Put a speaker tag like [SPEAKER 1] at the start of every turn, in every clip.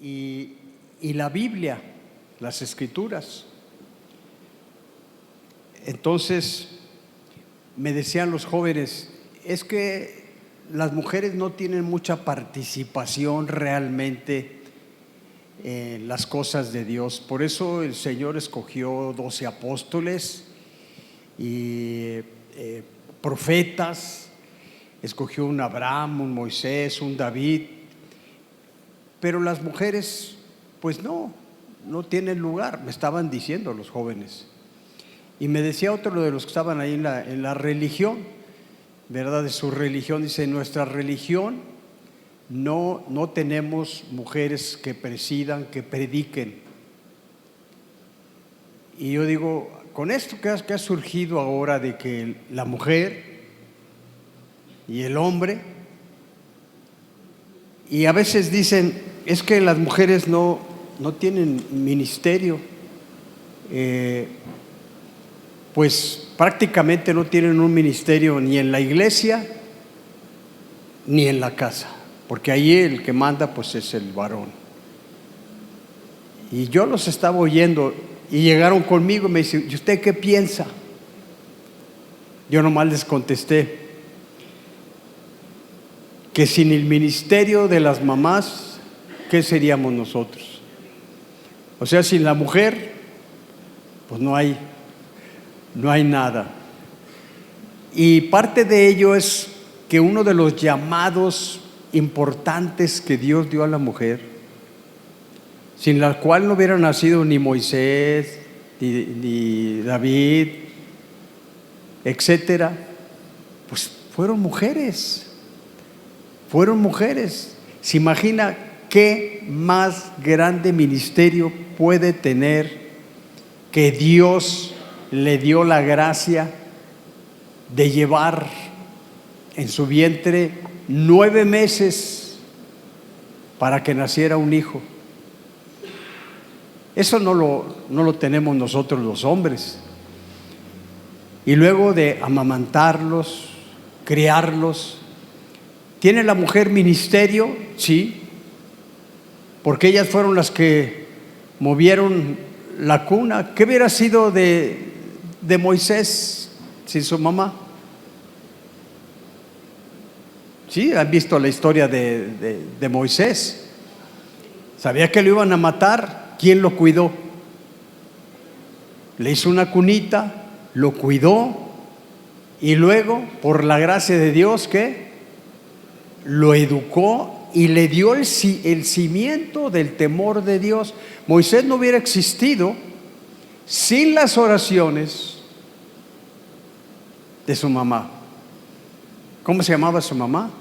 [SPEAKER 1] y, y la Biblia, las Escrituras. Entonces me decían los jóvenes, es que las mujeres no tienen mucha participación realmente en las cosas de Dios. Por eso el Señor escogió 12 apóstoles y profetas, escogió un Abraham, un Moisés, un David, pero las mujeres pues no tienen lugar, me estaban diciendo los jóvenes. Y me decía otro de los que estaban ahí en la religión, ¿verdad? De su religión, dice, nuestra religión no tenemos mujeres que presidan, que prediquen. Y yo digo, con esto que ha surgido ahora de que la mujer y el hombre, y a veces dicen, es que las mujeres no tienen ministerio, pues prácticamente no tienen un ministerio ni en la iglesia ni en la casa, porque ahí el que manda pues es el varón. Y yo los estaba oyendo y llegaron conmigo y me dicen, ¿y usted qué piensa? Yo nomás les contesté que sin el ministerio de las mamás, ¿qué seríamos nosotros? O sea, sin la mujer, pues no hay nada. Y parte de ello es que uno de los llamados importantes que Dios dio a la mujer, sin la cual no hubiera nacido ni Moisés, ni David, etcétera, pues fueron mujeres. ¿Se imagina qué más grande ministerio puede tener que Dios le dio la gracia de llevar en su vientre 9 meses para que naciera un hijo? Eso no lo tenemos nosotros los hombres. Y luego de amamantarlos, criarlos, ¿tiene la mujer ministerio? Sí, porque ellas fueron las que movieron la cuna. ¿Qué hubiera sido de Moisés sin su mamá? Sí, han visto la historia de Moisés. Sabía que lo iban a matar. ¿Quién lo cuidó? Le hizo una cunita, lo cuidó y luego, por la gracia de Dios, ¿qué? Lo educó y le dio el cimiento del temor de Dios. Moisés no hubiera existido sin las oraciones de su mamá. ¿Cómo se llamaba su mamá?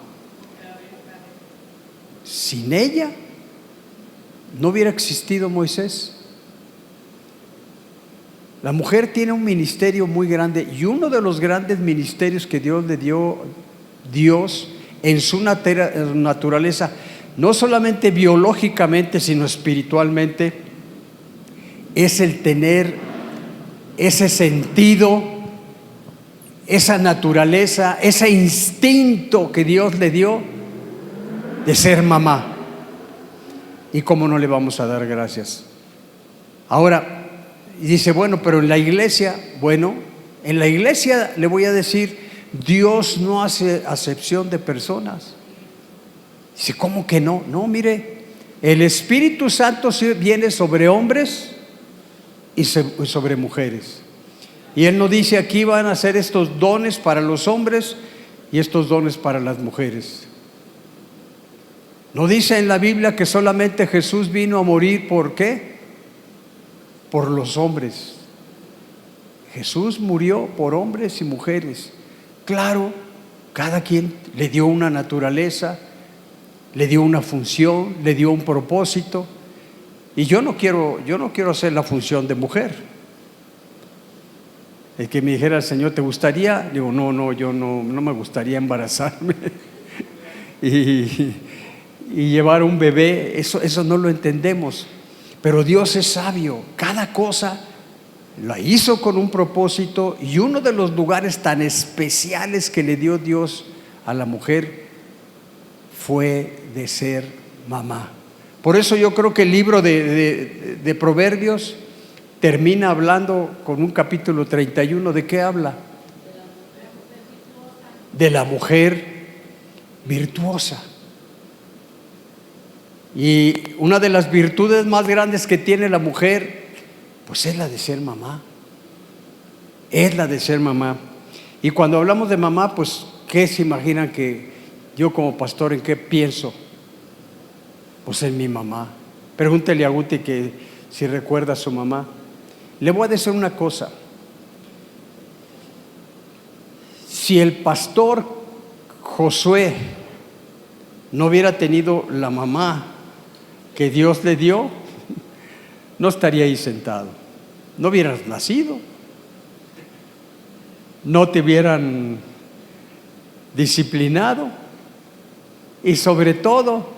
[SPEAKER 1] Sin ella no hubiera existido Moisés. La mujer tiene un ministerio muy grande, y uno de los grandes ministerios que Dios le dio en su naturaleza, no solamente biológicamente, sino espiritualmente, es el tener ese sentido, esa naturaleza, ese instinto que Dios le dio de ser mamá. ¿Y cómo no le vamos a dar gracias? Ahora, dice, bueno, pero en la iglesia, en la iglesia le voy a decir, Dios no hace acepción de personas. Dice, ¿cómo que no? No, mire, el Espíritu Santo viene sobre hombres y sobre mujeres. Y Él nos dice, aquí van a ser estos dones para los hombres y estos dones para las mujeres. No dice en la Biblia que solamente Jesús vino a morir, ¿por qué? Por los hombres. Jesús murió por hombres y mujeres. Claro, cada quien le dio una naturaleza, le dio una función, le dio un propósito. Y yo no quiero hacer la función de mujer. El que me dijera el Señor, ¿te gustaría? Digo, no, yo no me gustaría embarazarme y llevar un bebé. Eso no lo entendemos. Pero Dios es sabio, cada cosa la hizo con un propósito, y uno de los lugares tan especiales que le dio Dios a la mujer fue de ser mamá. Por eso yo creo que el libro de Proverbios termina hablando con un capítulo 31. ¿De qué habla? De la mujer virtuosa. Y una de las virtudes más grandes que tiene la mujer, pues es la de ser mamá. Es la de ser mamá. Y cuando hablamos de mamá, pues, ¿qué se imaginan que yo como pastor en qué pienso? Pues en mi mamá. Pregúntele a Guti que si recuerda a su mamá. Le voy a decir una cosa. Si el pastor Josué no hubiera tenido la mamá que Dios le dio, no estaría ahí sentado. No hubieras nacido. No te hubieran disciplinado. Y sobre todo,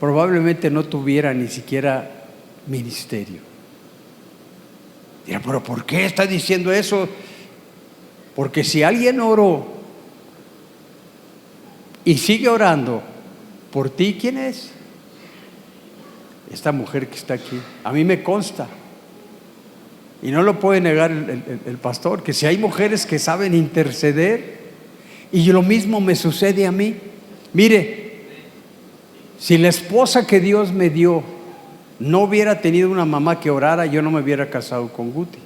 [SPEAKER 1] probablemente no tuviera ni siquiera ministerio. Dirá, pero ¿por qué está diciendo eso? Porque si alguien oró y sigue orando por ti, ¿quién es? Esta mujer que está aquí. A mí me consta. Y no lo puede negar el pastor, que si hay mujeres que saben interceder, y lo mismo me sucede a mí. Mire, si la esposa que Dios me dio no hubiera tenido una mamá que orara, yo no me hubiera casado con Guti.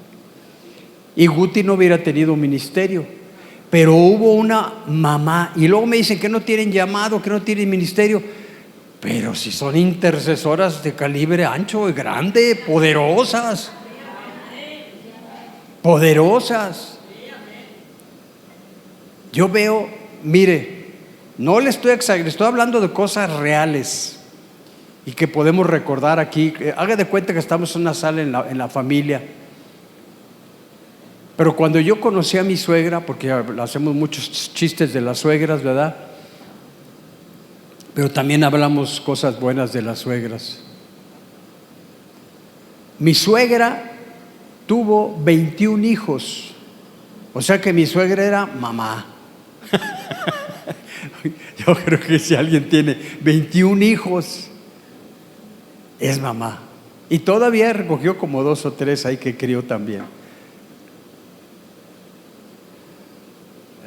[SPEAKER 1] Y Guti no hubiera tenido ministerio. Pero hubo una mamá. Y luego me dicen que no tienen llamado, que no tienen ministerio. Pero si son intercesoras de calibre ancho y grande, poderosas. Poderosas. Yo veo, mire, no le estoy exagerando, estoy hablando de cosas reales y que podemos recordar aquí. Haga de cuenta que estamos en una sala en la familia. Pero cuando yo conocí a mi suegra, porque hacemos muchos chistes de las suegras, ¿verdad? Pero también hablamos cosas buenas de las suegras. Mi suegra tuvo 21 hijos. O sea que mi suegra era mamá. Yo creo que si alguien tiene 21 hijos, es mamá. Y todavía recogió como 2 o 3 ahí que crió también.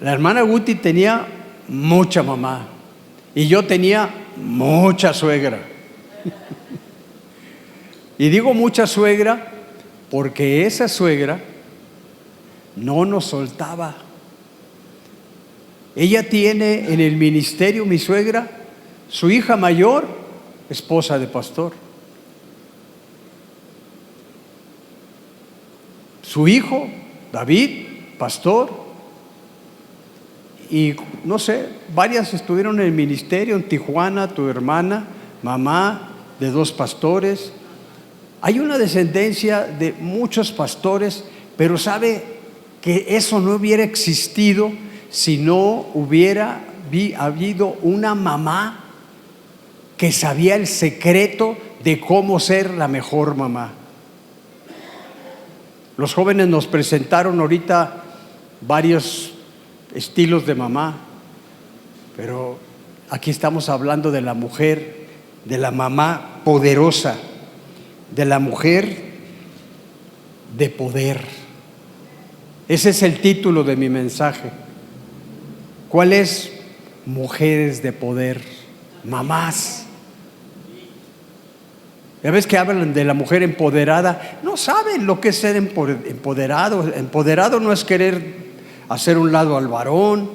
[SPEAKER 1] La hermana Guti tenía mucha mamá y yo tenía mucha suegra. Y digo mucha suegra porque esa suegra no nos soltaba. Ella tiene en el ministerio, mi suegra, su hija mayor, esposa de pastor. Su hijo, David, pastor. Y no sé, varias estuvieron en el ministerio, en Tijuana, tu hermana, mamá de 2 pastores. Hay una descendencia de muchos pastores, pero sabe que eso no hubiera existido si no hubiera habido una mamá que sabía el secreto de cómo ser la mejor mamá. Los jóvenes nos presentaron ahorita varios estilos de mamá, pero aquí estamos hablando de la mujer, de la mamá poderosa, de la mujer de poder. Ese es el título de mi mensaje. ¿Cuál es? Mujeres de poder, mamás. Ya ves que hablan de la mujer empoderada, no saben lo que es ser empoderado. Empoderado no es querer hacer un lado al varón,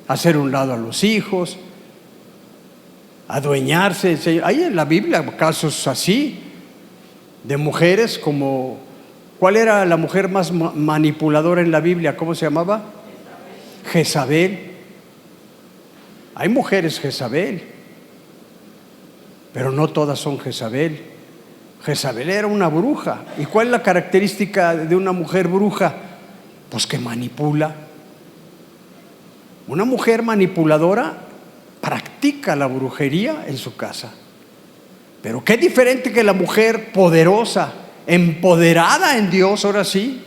[SPEAKER 1] hacer un lado a los hijos, adueñarse. Hay en la Biblia casos así, de mujeres como, ¿cuál era la mujer más manipuladora en la Biblia? ¿Cómo se llamaba? Jezabel. Hay mujeres Jezabel, pero no todas son Jezabel. Jezabel era una bruja. ¿Y cuál es la característica de una mujer bruja? Pues que manipula. Una mujer manipuladora practica la brujería en su casa. Pero qué diferente que la mujer poderosa, empoderada en Dios, ahora sí,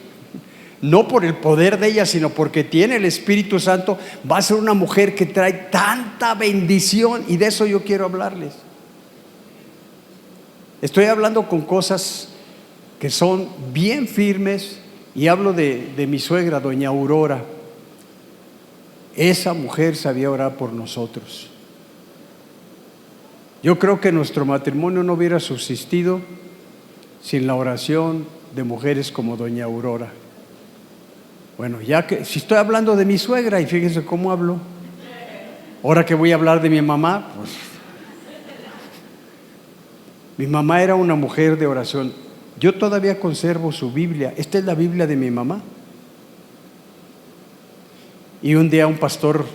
[SPEAKER 1] no por el poder de ella, sino porque tiene el Espíritu Santo, va a ser una mujer que trae tanta bendición. Y de eso yo quiero hablarles. Estoy hablando con cosas que son bien firmes y hablo de mi suegra, doña Aurora. Esa mujer sabía orar por nosotros. Yo creo que nuestro matrimonio no hubiera subsistido sin la oración de mujeres como doña Aurora. Bueno, ya que si estoy hablando de mi suegra, y fíjense cómo hablo, ahora que voy a hablar de mi mamá, pues mi mamá era una mujer de oración. Yo todavía conservo su Biblia. Esta es la Biblia de mi mamá. Y un día un pastor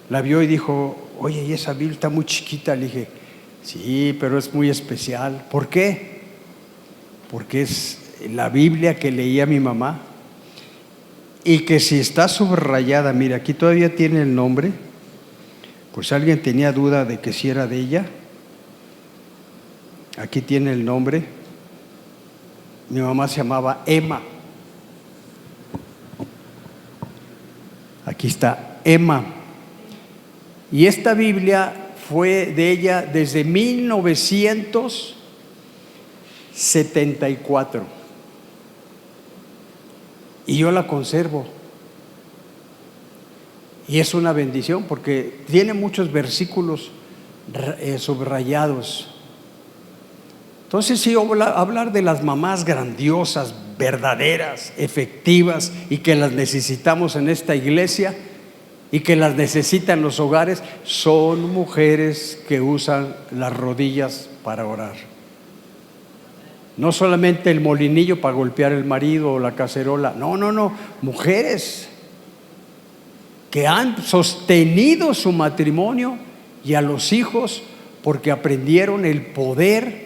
[SPEAKER 1] la vio y dijo: oye, ¿y esa Biblia está muy chiquita? Le dije: sí, pero es muy especial. ¿Por qué? Porque es la Biblia que leía mi mamá, y que si está subrayada, mira, aquí todavía tiene el nombre, pues alguien tenía duda de que si era de ella. Aquí tiene el nombre. Mi mamá se llamaba Emma. Aquí está Emma. Y esta Biblia fue de ella desde 1974. Y yo la conservo. Y es una bendición porque tiene muchos versículos subrayados. Entonces, sí, hablar de las mamás grandiosas, verdaderas, efectivas, y que las necesitamos en esta iglesia y que las necesitan los hogares, son mujeres que usan las rodillas para orar. No solamente el molinillo para golpear el marido o la cacerola, no, mujeres que han sostenido su matrimonio y a los hijos porque aprendieron el poder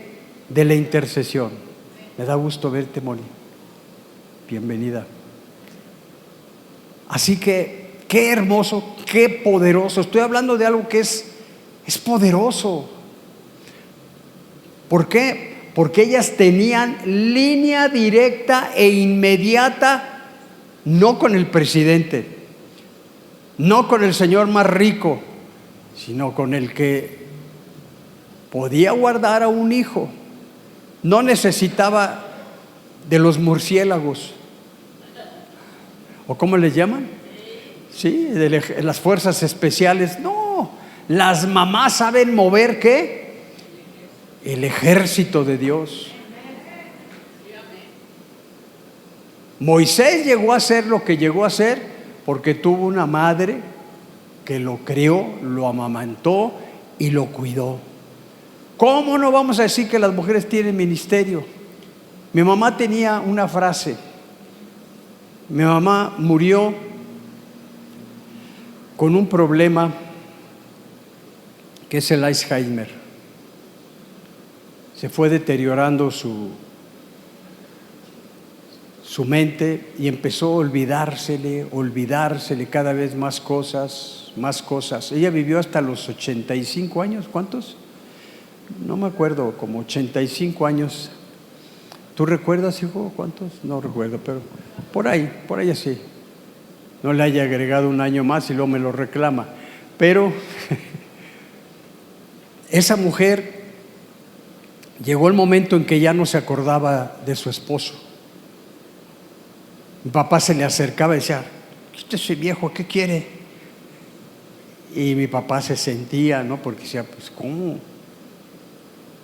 [SPEAKER 1] de la intercesión. Me da gusto verte, Moni. Bienvenida. Así que qué hermoso, qué poderoso. Estoy hablando de algo que es poderoso. ¿Por qué? Porque ellas tenían línea directa e inmediata, no con el presidente, no con el señor más rico, sino con el que podía guardar a un hijo. No necesitaba de los murciélagos, ¿o cómo les llaman? Sí, de las fuerzas especiales. No, las mamás saben mover ¿qué? El ejército de Dios. Moisés llegó a ser lo que llegó a ser porque tuvo una madre que lo crió, lo amamantó y lo cuidó. ¿Cómo no vamos a decir que las mujeres tienen ministerio? Mi mamá tenía una frase. Mi mamá murió con un problema que es el Alzheimer. Se fue deteriorando su mente y empezó a olvidársele cada vez más cosas. Ella vivió hasta los 85 años. ¿Cuántos? No me acuerdo, como 85 años. ¿Tú recuerdas, hijo, cuántos? No recuerdo, pero por ahí así. No le haya agregado un año más y luego me lo reclama. Pero esa mujer llegó el momento en que ya no se acordaba de su esposo. Mi papá se le acercaba y decía: ese viejo, ¿qué quiere? Y mi papá se sentía, ¿no? Porque decía: pues ¿cómo?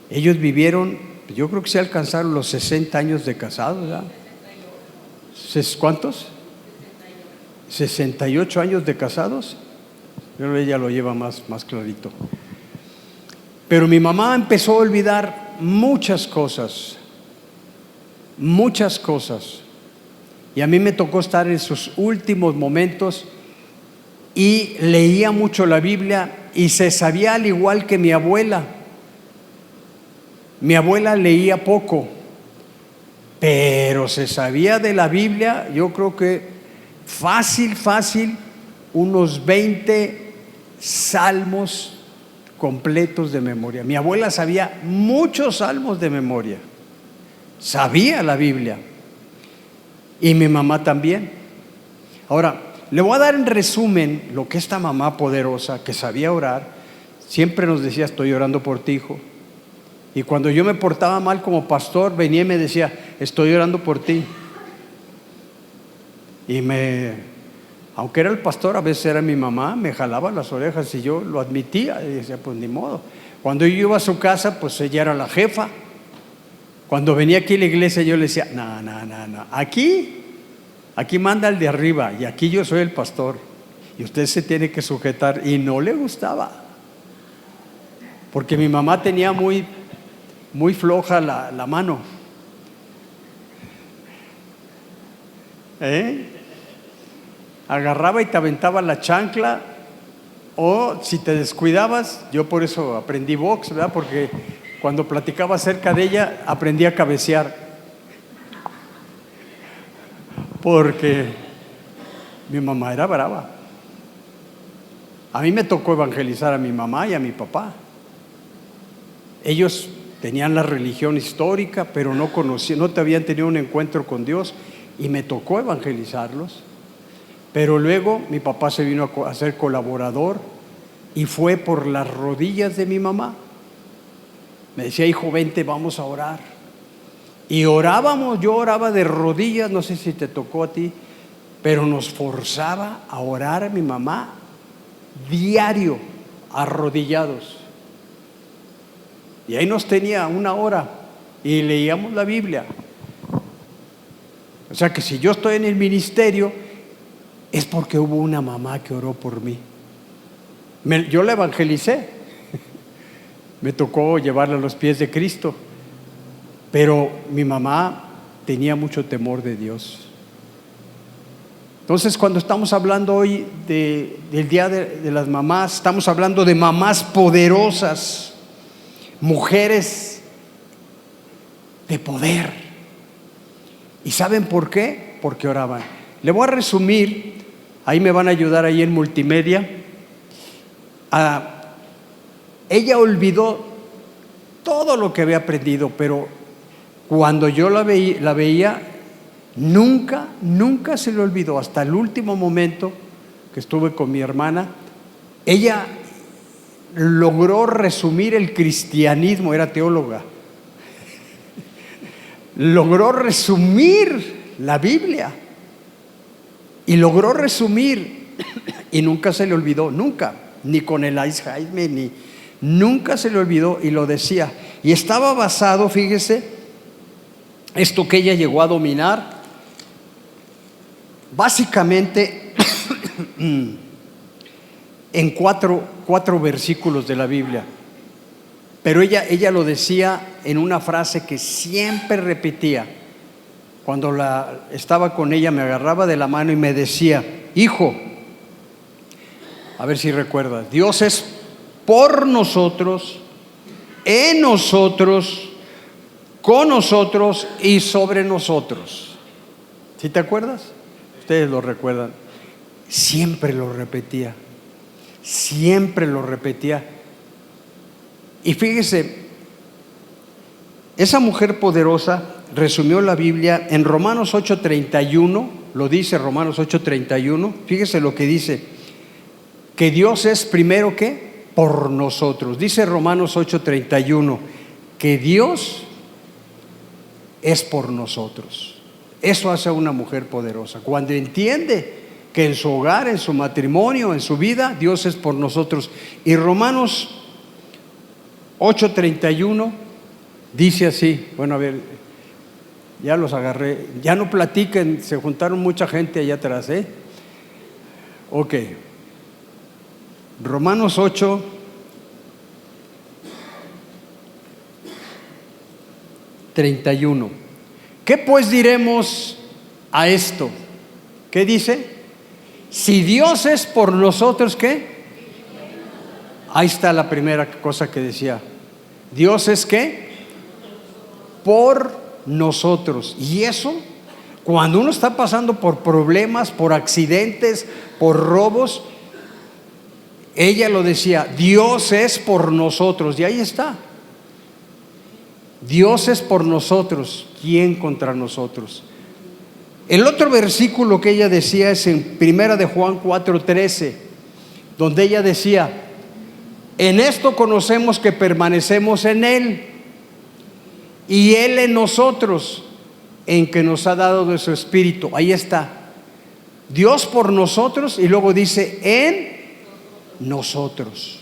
[SPEAKER 1] Ellos vivieron, yo creo que se alcanzaron los 60 años de casados, ¿verdad? ¿Cuántos? 68 años de casados. Pero ella lo lleva más clarito. Pero mi mamá empezó a olvidar muchas cosas. Y a mí me tocó estar en sus últimos momentos y leía mucho la Biblia y se sabía, al igual que mi abuela. Mi abuela leía poco, pero se sabía de la Biblia, yo creo que fácil, unos 20 salmos completos de memoria. Mi abuela sabía muchos salmos de memoria, sabía la Biblia, y mi mamá también. Ahora, le voy a dar en resumen lo que esta mamá poderosa que sabía orar, siempre nos decía: estoy orando por ti, hijo. Y cuando yo me portaba mal como pastor, venía y me decía: estoy orando por ti. Y aunque era el pastor, a veces era mi mamá, me jalaba las orejas y yo lo admitía y decía: pues ni modo. Cuando yo iba a su casa, pues ella era la jefa. Cuando venía aquí a la iglesia, yo le decía: no, aquí manda el de arriba y aquí yo soy el pastor y usted se tiene que sujetar. Y no le gustaba, porque mi mamá tenía muy floja la mano. Agarraba y te aventaba la chancla, o si te descuidabas. Yo por eso aprendí box, ¿verdad? Porque cuando platicaba acerca de ella, aprendí a cabecear, porque mi mamá era brava. A mí me tocó evangelizar a mi mamá y a mi papá. Ellos tenían la religión histórica, pero no te habían tenido un encuentro con Dios, y me tocó evangelizarlos. Pero luego mi papá se vino a ser colaborador y fue por las rodillas de mi mamá. Me decía: hijo, vente, vamos a orar. Y orábamos, yo oraba de rodillas, no sé si te tocó a ti, pero nos forzaba a orar a mi mamá diario, arrodillados. Y ahí nos tenía 1 hora y leíamos la Biblia. O sea que si yo estoy en el ministerio, es porque hubo una mamá que oró por mí. Yo la evangelicé, me tocó llevarla a los pies de Cristo, pero mi mamá tenía mucho temor de Dios. Entonces, cuando estamos hablando hoy del Día de las Mamás, estamos hablando de mamás poderosas, mujeres de poder. ¿Y saben por qué? Porque oraban. Le voy a resumir, ahí me van a ayudar ahí en multimedia. Ella olvidó todo lo que había aprendido, pero cuando yo la veía, nunca se le olvidó. Hasta el último momento que estuve con mi hermana, ella logró resumir el cristianismo, era teóloga. Logró resumir la Biblia y logró resumir, y nunca se le olvidó, nunca, ni con el Alzheimer, nunca se le olvidó, y lo decía. Y estaba basado, fíjese, esto que ella llegó a dominar, básicamente en cuatro versículos de la Biblia. Pero ella lo decía en una frase que siempre repetía. Cuando estaba con ella, me agarraba de la mano y me decía: hijo, a ver si recuerdas, Dios es por nosotros, en nosotros, con nosotros y sobre nosotros. ¿Sí te acuerdas? Ustedes lo recuerdan. Siempre lo repetía. Y fíjese, esa mujer poderosa resumió la Biblia en Romanos 8:31, lo dice Romanos 8:31. Fíjese lo que dice: que Dios es primero ¿qué? Por nosotros. Dice Romanos 8:31 que Dios es por nosotros. Eso hace a una mujer poderosa, cuando entiende que en su hogar, en su matrimonio, en su vida, Dios es por nosotros. Y Romanos 8:31 dice así. Bueno, a ver, ya los agarré. Ya no platiquen, se juntaron mucha gente allá atrás, Ok. Romanos 8:31. ¿Qué pues diremos a esto? ¿Qué dice? Si Dios es por nosotros, ¿qué? Ahí está la primera cosa que decía. Dios es ¿qué? Por nosotros. Y eso, cuando uno está pasando por problemas, por accidentes, por robos, ella lo decía: Dios es por nosotros. Y ahí está. Dios es por nosotros. ¿Quién contra nosotros? El otro versículo que ella decía es en 1 de Juan 4:13, donde ella decía: en esto conocemos que permanecemos en Él y Él en nosotros, en que nos ha dado de su Espíritu. Ahí está. Dios por nosotros, y luego dice en nosotros.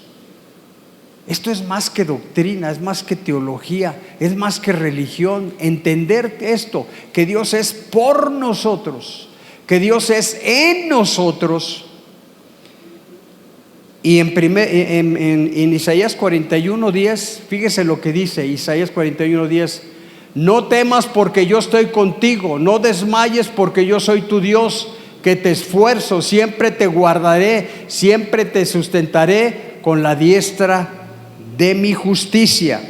[SPEAKER 1] Esto es más que doctrina, es más que teología, es más que religión. Entender esto, que Dios es por nosotros, que Dios es en nosotros. Y en Isaías 41:10, fíjese lo que dice Isaías 41:10: no temas porque yo estoy contigo, no desmayes porque yo soy tu Dios, que te esfuerzo, siempre te guardaré, siempre te sustentaré con la diestra de mi justicia.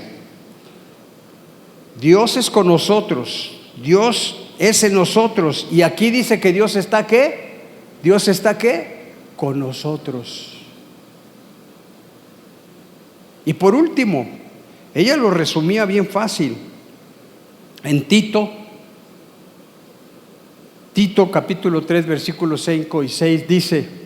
[SPEAKER 1] Dios es con nosotros, Dios es en nosotros, y aquí dice que Dios está ¿qué? Dios está ¿qué? Con nosotros. Y por último, ella lo resumía bien fácil en Tito capítulo 3 versículos 5 y 6, dice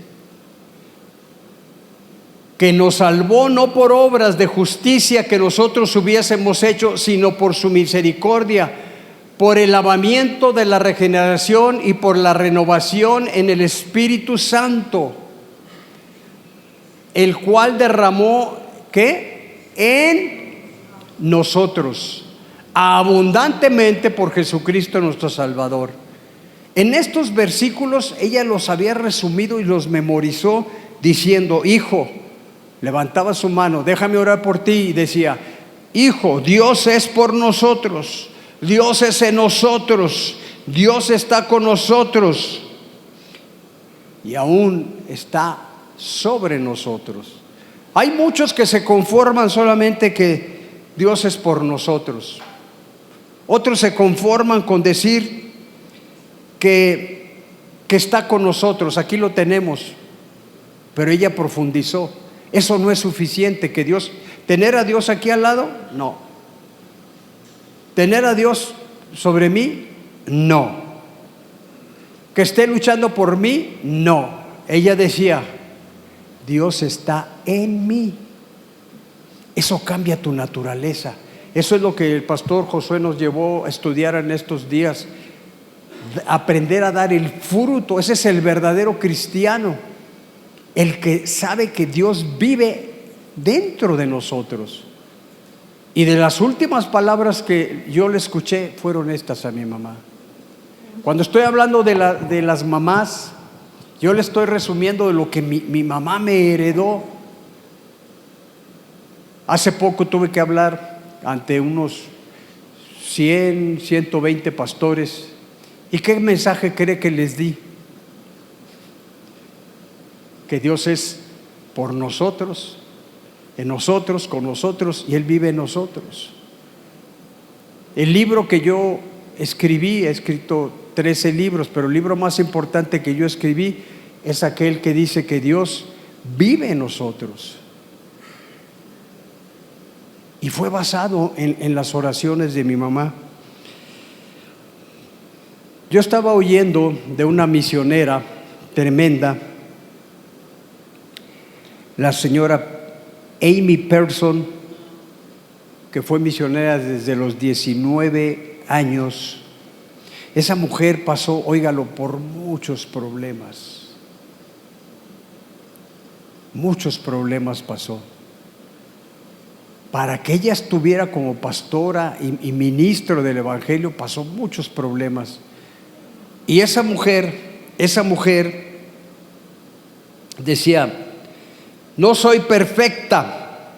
[SPEAKER 1] que nos salvó no por obras de justicia que nosotros hubiésemos hecho, sino por su misericordia, por el lavamiento de la regeneración y por la renovación en el Espíritu Santo, el cual derramó ¿qué? En nosotros abundantemente por Jesucristo nuestro Salvador. En estos versículos ella los había resumido y los memorizó diciendo: hijo, levantaba su mano, déjame orar por ti, y decía: hijo, Dios es por nosotros, Dios es en nosotros, Dios está con nosotros y aún está sobre nosotros. Hay muchos que se conforman solamente que Dios es por nosotros. Otros se conforman con decir que está con nosotros. Aquí lo tenemos, pero ella profundizó. Eso no es suficiente. Que Dios, tener a Dios aquí al lado, no. Tener a Dios sobre mí, no. Que esté luchando por mí, no. Ella decía: Dios está en mí. Eso cambia tu naturaleza. Eso es lo que el pastor Josué nos llevó a estudiar en estos días. Aprender a dar el fruto. Ese es el verdadero cristiano, el que sabe que Dios vive dentro de nosotros. Y de las últimas palabras que yo le escuché fueron estas a mi mamá. Cuando estoy hablando de las mamás, yo le estoy resumiendo de lo que mi mamá me heredó. Hace poco tuve que hablar ante unos 100, 120 pastores. ¿Y qué mensaje cree que les di? Que Dios es por nosotros, en nosotros, con nosotros, y Él vive en nosotros. El libro que yo escribí, he escrito 13 libros, pero el libro más importante que yo escribí es aquel que dice que Dios vive en nosotros. Y fue basado en las oraciones de mi mamá. Yo estaba oyendo de una misionera tremenda, la señora Amy Person, que fue misionera desde los 19 años. Esa mujer pasó, óigalo, por muchos problemas. Muchos problemas pasó. Para que ella estuviera como pastora y ministro del Evangelio, pasó muchos problemas. Y esa mujer decía: no soy perfecta,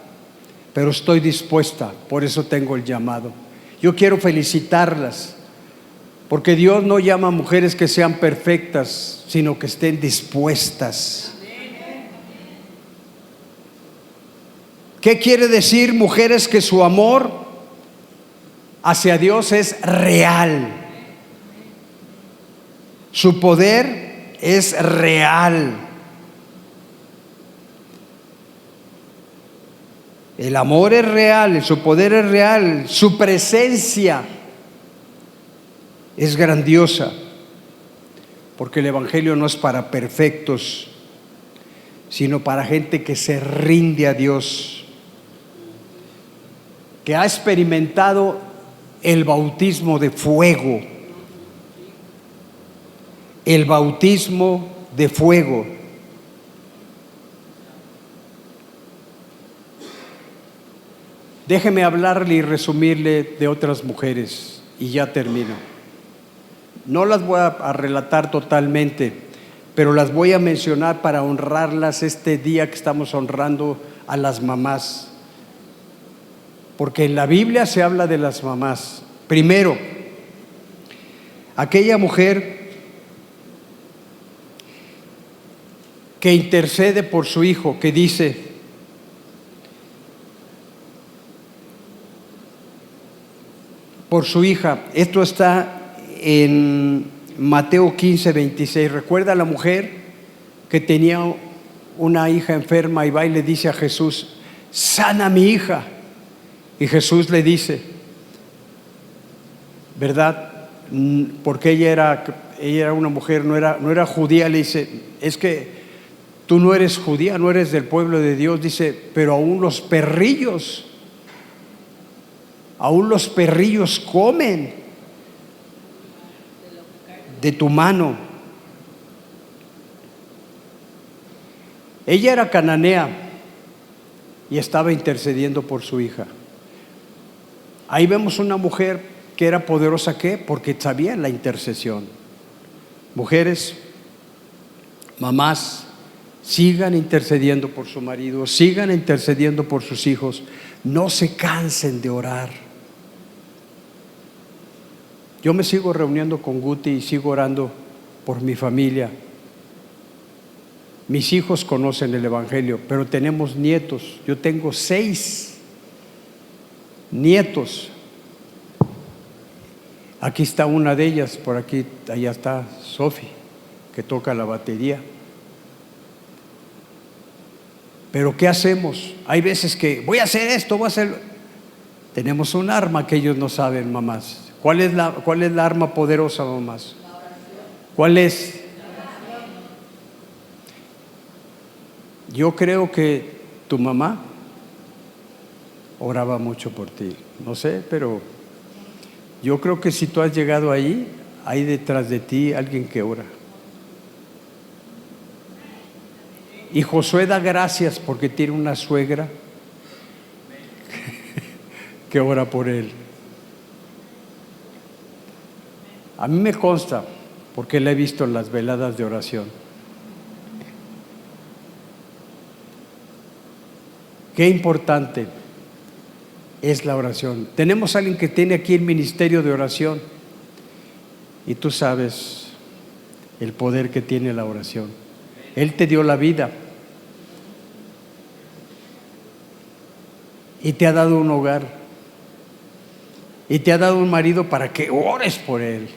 [SPEAKER 1] pero estoy dispuesta, por eso tengo el llamado. Yo quiero felicitarlas, porque Dios no llama a mujeres que sean perfectas, sino que estén dispuestas. ¿Qué quiere decir, mujeres? Que su amor hacia Dios es real. Su poder es real. El amor es real, su poder es real, su presencia es grandiosa, porque el Evangelio no es para perfectos, sino para gente que se rinde a Dios, que ha experimentado el bautismo de fuego. El bautismo de fuego. Déjeme hablarle y resumirle de otras mujeres y ya termino. No las voy a relatar totalmente, pero las voy a mencionar para honrarlas este día que estamos honrando a las mamás. Porque en la Biblia se habla de las mamás. Primero, aquella mujer que intercede por su hijo, que dice: por su hija. Esto está en Mateo 15:26. Recuerda a la mujer que tenía una hija enferma y va y le dice a Jesús: sana a mi hija. Y Jesús le dice, ¿verdad? Porque ella era una mujer, no era judía. Le dice: es que tú no eres judía, no eres del pueblo de Dios. Dice: pero aún los perrillos comen de tu mano. Ella era cananea y estaba intercediendo por su hija. Ahí vemos una mujer que era poderosa. ¿Qué? Porque sabía la intercesión. Mujeres, mamás, sigan intercediendo por su marido, sigan intercediendo por sus hijos. No se cansen de orar. Yo me sigo reuniendo con Guti y sigo orando por mi familia. Mis hijos conocen el Evangelio, pero tenemos nietos. Yo tengo 6 nietos. Aquí está una de ellas, por aquí, allá está Sofi, que toca la batería. Pero ¿qué hacemos? Hay veces que voy a hacer esto, voy a hacerlo. Tenemos un arma que ellos no saben, mamás. ¿Cuál es la arma poderosa, mamás? ¿Cuál es? Yo creo que tu mamá oraba mucho por ti. No sé, pero yo creo que si tú has llegado ahí, hay detrás de ti alguien que ora. Y Josué da gracias porque tiene una suegra que ora por él. A mí me consta, porque la he visto en las veladas de oración. Qué importante es la oración. Tenemos a alguien que tiene aquí el ministerio de oración y tú sabes el poder que tiene la oración. Él te dio la vida y te ha dado un hogar y te ha dado un marido para que ores por él.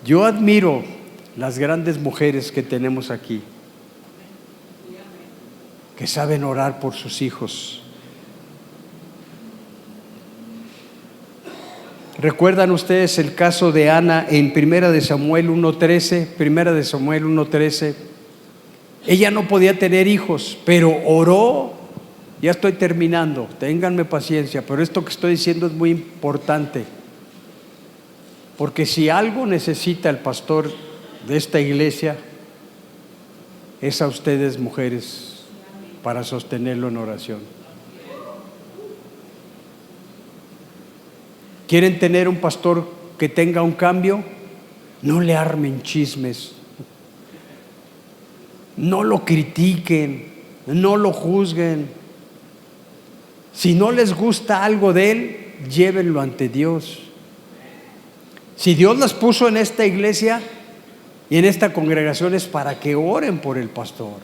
[SPEAKER 1] Yo admiro las grandes mujeres que tenemos aquí, que saben orar por sus hijos. ¿Recuerdan ustedes el caso de Ana en Primera de Samuel 1:13? Ella no podía tener hijos, pero oró. Ya estoy terminando, ténganme paciencia, pero esto que estoy diciendo es muy importante. Porque si algo necesita el pastor de esta iglesia, es a ustedes, mujeres, para sostenerlo en oración. ¿Quieren tener un pastor que tenga un cambio? No le armen chismes, no lo critiquen, no lo juzguen. Si no les gusta algo de él, llévenlo ante Dios. Si Dios las puso en esta iglesia y en esta congregación, es para que oren por el pastor.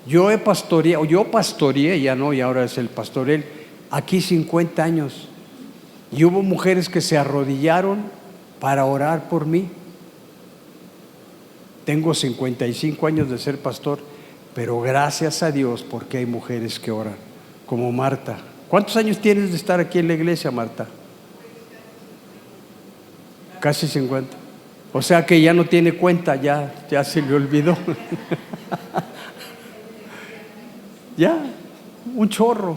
[SPEAKER 1] Yo pastoreé, ya no, y ahora es el pastor él, aquí 50 años. Y hubo mujeres que se arrodillaron para orar por mí. Tengo 55 años de ser pastor, pero gracias a Dios porque hay mujeres que oran, como Marta. ¿Cuántos años tienes de estar aquí en la iglesia, Marta? Casi 50. O sea que ya no tiene cuenta, ya se le olvidó. Ya, un chorro.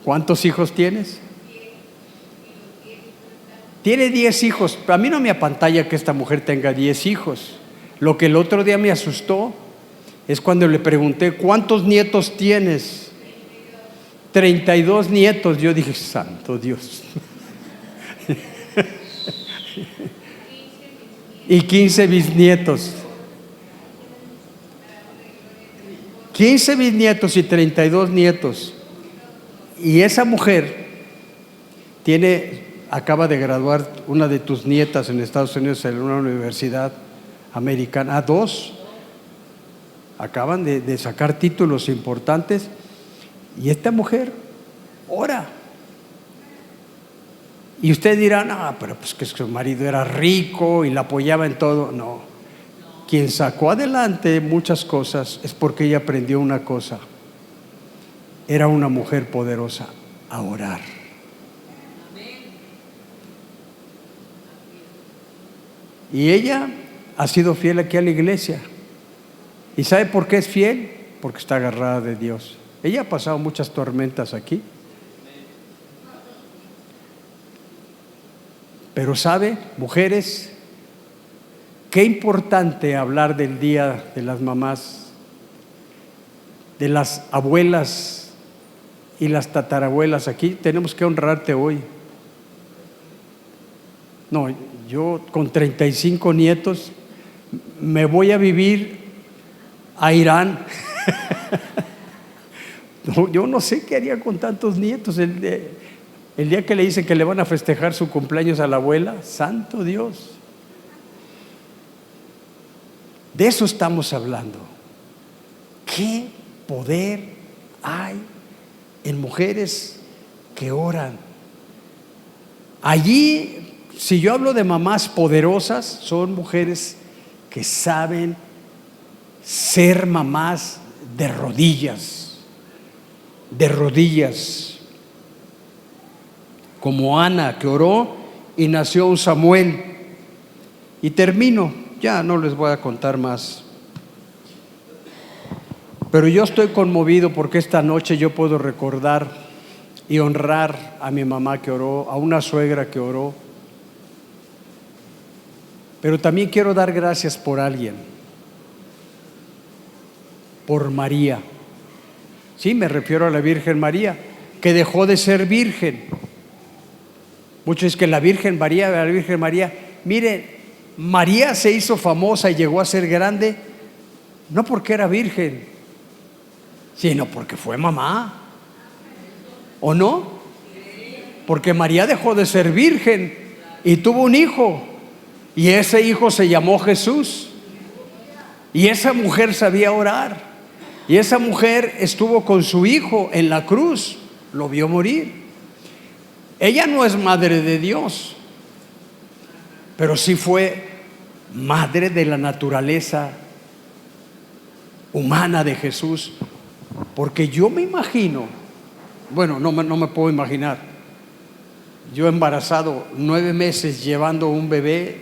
[SPEAKER 1] ¿Cuántos hijos tienes? Tiene 10 hijos. A mí no me apantalla que esta mujer tenga 10 hijos. Lo que el otro día me asustó es cuando le pregunté, ¿cuántos nietos tienes? 32 nietos. Yo dije, santo Dios. Y 15 bisnietos. 15 bisnietos y 32 nietos. Y esa mujer acaba de graduar una de tus nietas en Estados Unidos en una universidad americana. Dos acaban de sacar títulos importantes. Y esta mujer ora. Y usted dirá, no, pero pues que su marido era rico y la apoyaba en todo. No, quien sacó adelante muchas cosas es porque ella aprendió una cosa. Era una mujer poderosa a orar. Y ella ha sido fiel aquí a la iglesia. ¿Y sabe por qué es fiel? Porque está agarrada de Dios. Ella ha pasado muchas tormentas aquí. Pero sabe, mujeres, qué importante hablar del Día de las Mamás, de las abuelas y las tatarabuelas. Aquí tenemos que honrarte hoy. No, yo con 35 nietos me voy a vivir a Irán. No, yo no sé qué haría con tantos nietos. El día que le dicen que le van a festejar su cumpleaños a la abuela, santo Dios. De eso estamos hablando. ¿Qué poder hay en mujeres que oran? Allí, si yo hablo de mamás poderosas, son mujeres que saben ser mamás de rodillas, como Ana, que oró y nació un Samuel. Y termino, ya no les voy a contar más, pero yo estoy conmovido porque esta noche yo puedo recordar y honrar a mi mamá que oró, a una suegra que oró. Pero también quiero dar gracias por alguien, por María. Sí, me refiero a la Virgen María, que dejó de ser virgen. Muchos dicen que la Virgen María, miren, María se hizo famosa y llegó a ser grande, no porque era virgen, sino porque fue mamá. ¿O no? Porque María dejó de ser virgen y tuvo un hijo, y ese hijo se llamó Jesús. Y esa mujer sabía orar, y esa mujer estuvo con su hijo en la cruz, lo vio morir. Ella no es madre de Dios, pero sí fue madre de la naturaleza humana de Jesús. Porque yo me imagino, bueno, no me puedo imaginar, yo embarazado 9 meses llevando un bebé,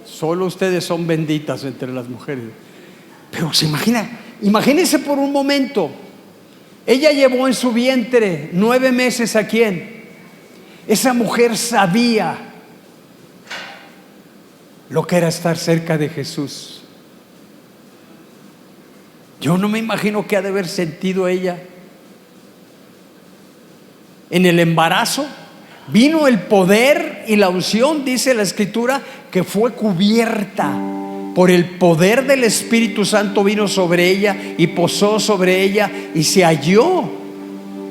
[SPEAKER 1] solo ustedes son benditas entre las mujeres. Pero se imagínense por un momento, ella llevó en su vientre 9 meses ¿a quién? Esa mujer sabía lo que era estar cerca de Jesús. Yo no me imagino qué ha de haber sentido ella. En el embarazo vino el poder y la unción, dice la Escritura, que fue cubierta por el poder del Espíritu Santo. Vino sobre ella y posó sobre ella, y se halló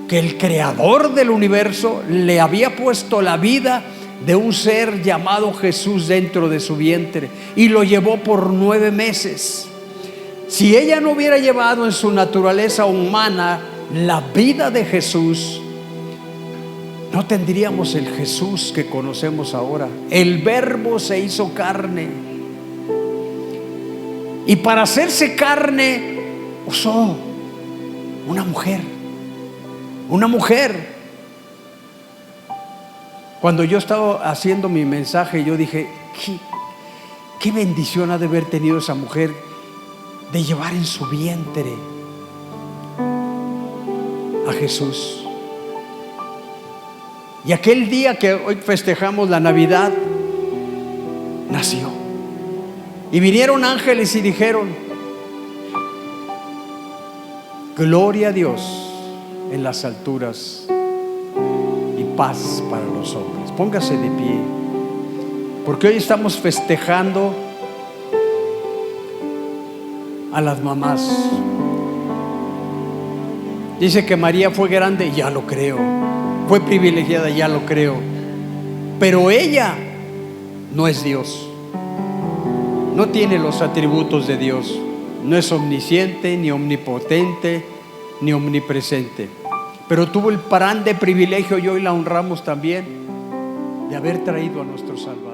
[SPEAKER 1] que el creador del universo le había puesto la vida de un ser llamado Jesús dentro de su vientre, y lo llevó por 9 meses. Si ella no hubiera llevado en su naturaleza humana la vida de Jesús, no tendríamos el Jesús que conocemos ahora. El Verbo se hizo carne, y para hacerse carne usó una mujer. Cuando yo estaba haciendo mi mensaje, yo dije, qué bendición ha de haber tenido esa mujer de llevar en su vientre a Jesús. Y aquel día que hoy festejamos la Navidad, nació. Y vinieron ángeles y dijeron: gloria a Dios en las alturas y paz para los hombres. Póngase de pie, porque hoy estamos festejando a las mamás. Dice que María fue grande, ya lo creo. Fue privilegiada, ya lo creo. Pero ella no es Dios. No tiene los atributos de Dios. No es omnisciente, ni omnipotente, ni omnipresente. Pero tuvo el gran privilegio, y hoy la honramos también, de haber traído a nuestro Salvador.